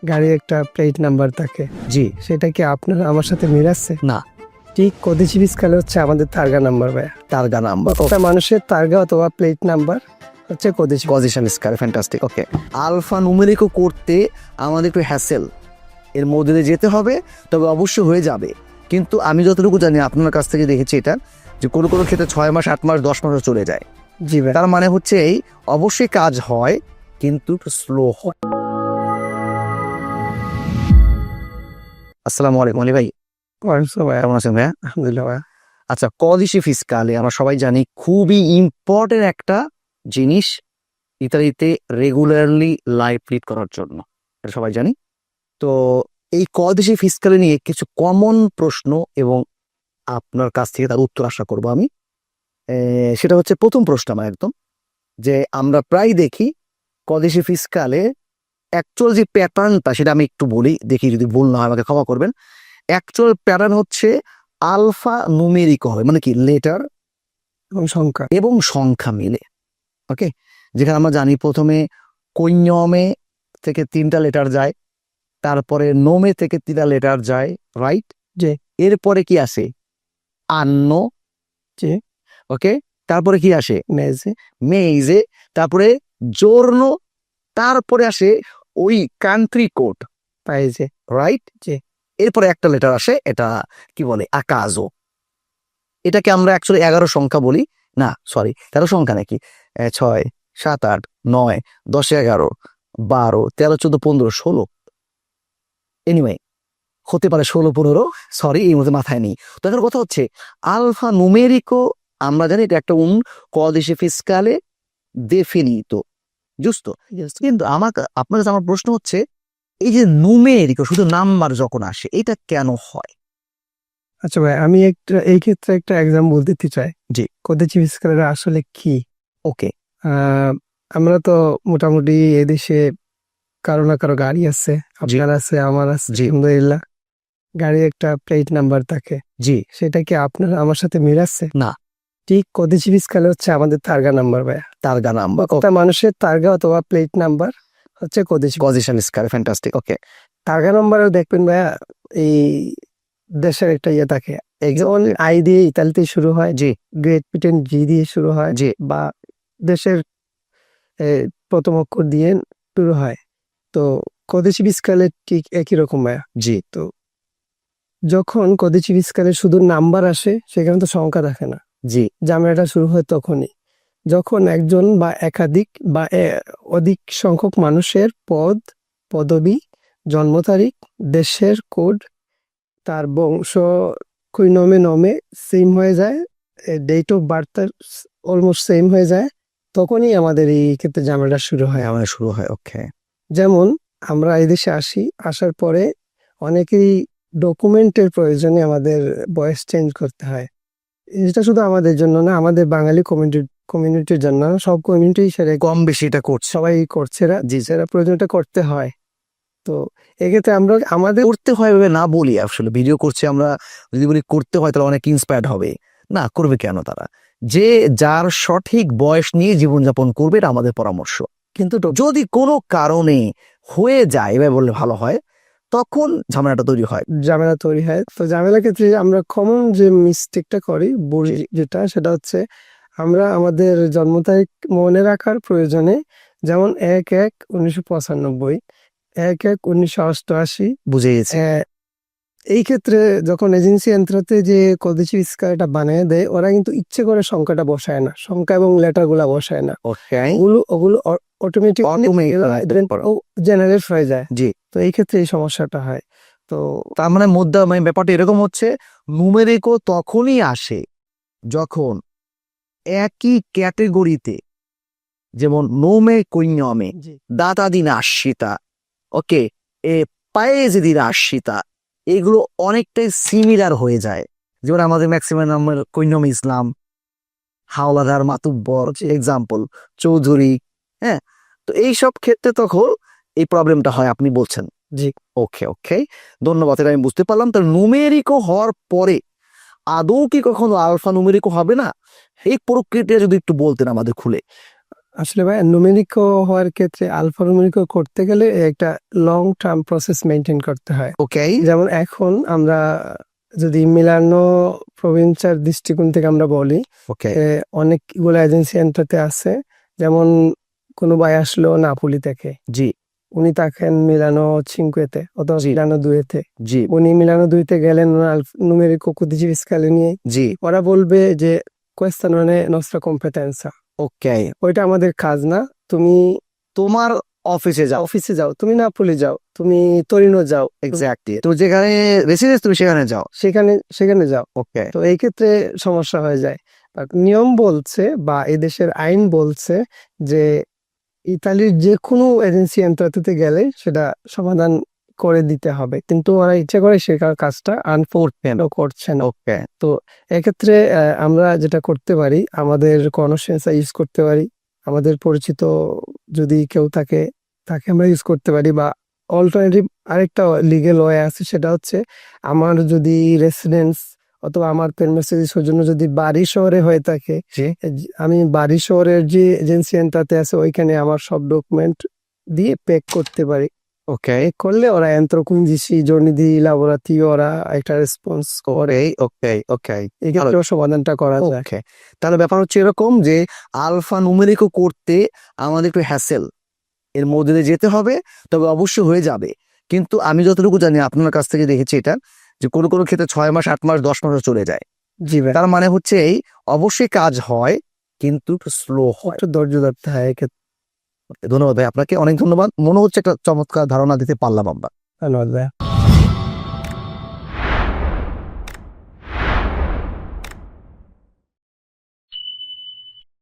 গাড়ি একটা plate number থাকে, জি সেটা কি আপনার আমার সাথে মিলাচ্ছে? না, ঠিক কদেশি স্কেলে হচ্ছে আমাদের তারগা নাম্বার ভাইয়া। তারগা নাম্বার একটা মানুষের তারগা অথবা প্লেট নাম্বার হচ্ছে কদেশি। পজিশন স্কার, ফ্যান্টাস্টিক। ওকে, আলফা নুমেরিকো করতে আমাদের একটু হ্যাসেল এর মধ্যে দিয়ে যেতে হবে, তবে অবশ্যই হয়ে যাবে। কিন্তু আমি যতটুকু জানি আপনার কাছ থেকে দেখেছি এটা, যে কোনো কোনো ক্ষেত্রে 6 মাস 8 মাস 10 মাসও চলে যায়। জি ভাই। তার মানে হচ্ছে এই অবশ্যই কাজ হয় কিন্তু একটু স্লো হয়। আসসালামু আলাইকুম আলী ভাই, ভাইয়া, কেমন আছেন ভাইয়া? আলহামদুলিল্লাহ ভাইয়া। আচ্ছা, কদিশি ফিসকালে আমরা সবাই জানি খুবই ইম্পর্টেন্ট একটা জিনিস ইতালিতে রেগুলারলি লাইফ লিড করার জন্য, এটা সবাই জানি। তো এই কদিশি ফিসকালে নিয়ে কিছু কমন প্রশ্ন এবং আপনার কাছ থেকে তার উত্তর আশা করবো আমি। সেটা হচ্ছে প্রথম প্রশ্ন আমার একদম, যে আমরা প্রায় দেখি কদিশি ফিসকালে অ্যাকচুয়াল যে প্যাটার্নটা সেটা আমি একটু বলি, দেখি যদি ভুল না হয় আমাকে ক্ষমা করবেন। অ্যাকচুয়াল প্যাটার্ন হচ্ছে আলফা নুমেরিক হবে, মানে কি লেটার এবং সংখ্যা। এবং সংখ্যা মিলে। ওকে, যেখানে আমরা জানি প্রথমে কৈন্যমে থেকে 3টা লেটার যায়, তারপরে নোমে থেকে 3টা লেটার যায়, রাইট? জি এরপরে কি আসে? আন্ন। জি। ওকে, তারপরে কি আসে? মেজে। মেইজে, তারপরে জোর্নো, তারপরে আসে ওই কান্ট্রি কোড, পাইজে। রাইট? জি। এরপরে একটা লেটার আসে, এটা কি বলে? আকাজো। এটাকে আমরা অ্যাকচুয়ালি 11 সংখ্যা বলি, না সরি 13 সংখ্যা নাকি, 6 7 8 9 10 11 12 13 14 15 16, এনিওয়ে হতে পারে 16 15, সরি এই মধ্যে মাথায় নেই। তো এখন কথা হচ্ছে আলফা নুমেরিকো, আমরা জানি এটা একটা কদিশি ফিসকালে দেফিনিতো, জুsto। কিন্তু আপনার কাছে আমার প্রশ্ন হচ্ছে, এই যে নুমেরিকো শুধু নাম্বার যখন আসে এটা কেন হয়? আচ্ছা ভাই, আমি এই ক্ষেত্রে একটা এক্সাম্পল দিতে চাই। জি। কদেশি স্কেলের আসলে কি? ওকে। আমরা তো মোটামুটি এদেশে কারো না কারো গাড়ি আছে, আপনার আছে, আমার আছে, জি। আলহামদুলিল্লাহ। গাড়ি একটা প্লেট নাম্বার থাকে, জি সেটা কি আপনার আমার সাথে মিলাচ্ছে? না, ঠিক কদেশি স্কেলে হচ্ছে আমাদের তারগা নাম্বার ভাইয়া। তারগা নাম্বার, একটা মানুষের তারগা অথবা প্লেট নাম্বার হচ্ছে কদেশি। পজিশন স্কার, ফ্যান্টাস্টিক। ওকে, তারগা নাম্বারে দেখবেন ভাইয়া, এই দেশের একটা ইয়ে থাকে, যেমন আই দিয়ে ইতালিতে শুরু হয়, জি গ্রেট ব্রিটেন জি দিয়ে শুরু হয়, জি বা দেশের প্রথম অক্ষর দিয়ে শুরু হয়। তো কদেশি স্কেলে ঠিক একই রকম ভাইয়া। জি তো যখন কদেশি স্কেলে শুধু নাম্বার আসে, সেখানে তো সংখ্যা থাকে না। জি ঝামেলাটা শুরু হয় তখনই, যখন একজন বা একাধিক বা অধিক সংখ্যক মানুষের পদ, পদবি, জন্ম তারিখ, দেশের কোড, তার বংশ নমে নমে সেম হয়ে যায়, date of birth almost same হয়ে যায়, তখনই আমাদের এই ক্ষেত্রে ঝামেলাটা শুরু হয়। আমার শুরু হয়। ওকে, যেমন আমরা এই দেশে আসি, আসার পরে অনেকেরই ডকুমেন্টের প্রয়োজনে আমাদের বয়স চেঞ্জ করতে হয়। এটা শুধু আমাদের জন্য না, আমাদের বাঙালি কমিউনিটির জন্য না, সব কমিউনিটি সেটা কম বেশি এটা করছে। সবাই করছে, জি সেটা প্রয়োজনটা করতে হয়। তো এক্ষেত্রে আমরা আমাদের করতে হয় ভেবে না বলি, আসলে ভিডিও করছে আমরা, যদি বলি করতে হয় তাহলে অনেক ইন্সপায়ার্ড হবে। না করবে কেন তারা? যে যার সঠিক বয়স নিয়ে জীবনযাপন করবে, এটা আমাদের পরামর্শ। কিন্তু যদি কোনো কারণে হয়ে যায় এবার বললে ভালো হয়, তখন ঝামেলাটা তৈরি হয়। ঝামেলা তৈরি হয়। তো ঝামেলার ক্ষেত্রে আমরা কমন যে মিস্টেকটা করি, যেটা সেটা হচ্ছে আমরা আমাদের জন্ম তারিখ মনে রাখার প্রয়োজনে, যেমন 1/1/1995, 1/1/1988, বুঝে গেছি। এই ক্ষেত্রে যখন এজেন্সি এন্ত্রাতে যে কদেশি স্কয়ারটা বানিয়ে দেয়, ওরা কিন্তু ইচ্ছে করে সংখ্যাটা বসায় না, সংখ্যা এবং লেটার গুলা বসায় না, ওকে, ওগুলো অটোমেটিক Automatic জেনারেট হয়ে যায়। জি। তো এই ক্ষেত্রে এই সমস্যাটা হয়। তো তার মানে মানে ব্যাপারটা এরকম হচ্ছে, নুমেরিকো তখনই আসে যখন একই ক্যাটেগরিতে, যেমন নোমে কৈন্যমে, জি দাতা দিন আশিতা, ওকে, এ পায়েজে দিন আশিতা, এগুলো অনেকটাই সিমিলার হয়ে যায়। যেমন আমাদের ম্যাক্সিমাম নামের কৈন্যম ইসলাম, হাওলাদার, মাতুব্বর, এক্সাম্পল চৌধুরী, হ্যাঁ। তো এইসব ক্ষেত্রে তখন এই প্রবলেমটা হয় আপনি বলছেন। জি। ওকে ওকে, ধন্যবাদ, এটা আমি বুঝতে পারলাম। তার নুমেরিকো হওয়ার পরে আদৌ কি কখনো আলফা নুমেরিকো হবে না? এই প্রক্রিয়াটা যদি একটু বলতেন আমাদের খুলে। আসলে ভাই নুমেরিকো হওয়ার ক্ষেত্রে আলফা নুমেরিকো করতে গেলে একটা লং টার্ম প্রসেস মেনটেন করতে হয়। ওকে যেমন এখন আমরা যদি মিলানো প্রভিন্সের দৃষ্টিকোণ থেকে আমরা বলি, ওকে অনেকগুলো এজেন্সি এন্টারতে আছে। যেমন কোনো ভাই আসলো নাপুলি থেকে, জি উনি থাকেন মিলানো চিনকুয়েতে অথবা জি। মিলানো দুয়েতে। জি উনি মিলানো দুইতে গেলেন নুমেরিকো 15 scale নিয়ে, জি ওরা বলবে যে questa non è nostra competenza, ওকে ওইটা আমাদের কাজ না, তুমি তোমার অফিসে যাও অফিসে যাও, তুমি নাপোলি যাও, তুমি তোরিনো যাও, এক্স্যাক্টলি তো যেখানে রেসিডেন্স তুমি সেখানে যাও সেখানে সেখানে যাও। ওকে তো এই ক্ষেত্রে সমস্যা হয়ে যায়। আর নিয়ম বলছে বা এদেশের আইন বলছে যে ইতালির যে কোনো এজেন্সি এন্ট্রাতে গেলে সেটা সমাধান করে দিতে হবে, কিন্তু ওরা ইচ্ছা করে সে কাজটা করছে না। ওকে তো এক্ষেত্রে আমরা যেটা করতে পারি, আমাদের কনসেন্সা ইউজ করতে পারি, আমাদের পরিচিত যদি কেউ থাকে তাকে আমরা ইউজ করতে পারি, বা অল্টারনেটিভ আরেকটা লিগেল ওয়ে আছে, সেটা হচ্ছে আমার যদি রেসিডেন্স অথবা আমার প্রেমিসেস জন্য যদি বাড়ি শহরে হয়ে থাকে, জি আমি বাড়ি শহরের যে এজেন্সি এন্টারতে আছে ওইখানে আমার সব ডকুমেন্ট দিয়ে পেক করতে পারি। ওকে করলে ওরা entro 15 giorni di lavorativo, ওরা একটা রেসপন্স করে, ওকে ওকে এই ক্ষেত্রেও সমাধানটা করা যায়। ওকে তাহলে ব্যাপার হচ্ছে এরকম যে আলফা নুমেরিকো করতে আমাদের একটু হ্যাসেল এর মধ্যে দিয়ে যেতে হবে, তবে অবশ্যই হয়ে যাবে। কিন্তু আমি যতটুকু জানি আপনার কাছ থেকে দেখেছি এটা যে কোনো কোনো ক্ষেত্রে 6 মাস 8 মাস 10 মাসও চলে যায়। জি ভাই, তার মানে হচ্ছে এই অবশ্যই কাজ হয় কিন্তু একটু স্লো হয়। একটু ধৈর্য ধরতে হয় এক্ষেত্রে। ধন্যবাদ ভাই, আপনাকে অনেক ধন্যবাদ। মনে হচ্ছে একটা চমৎকার ধারণা দিতে পারলাম আমরা। ধন্যবাদ ভাই।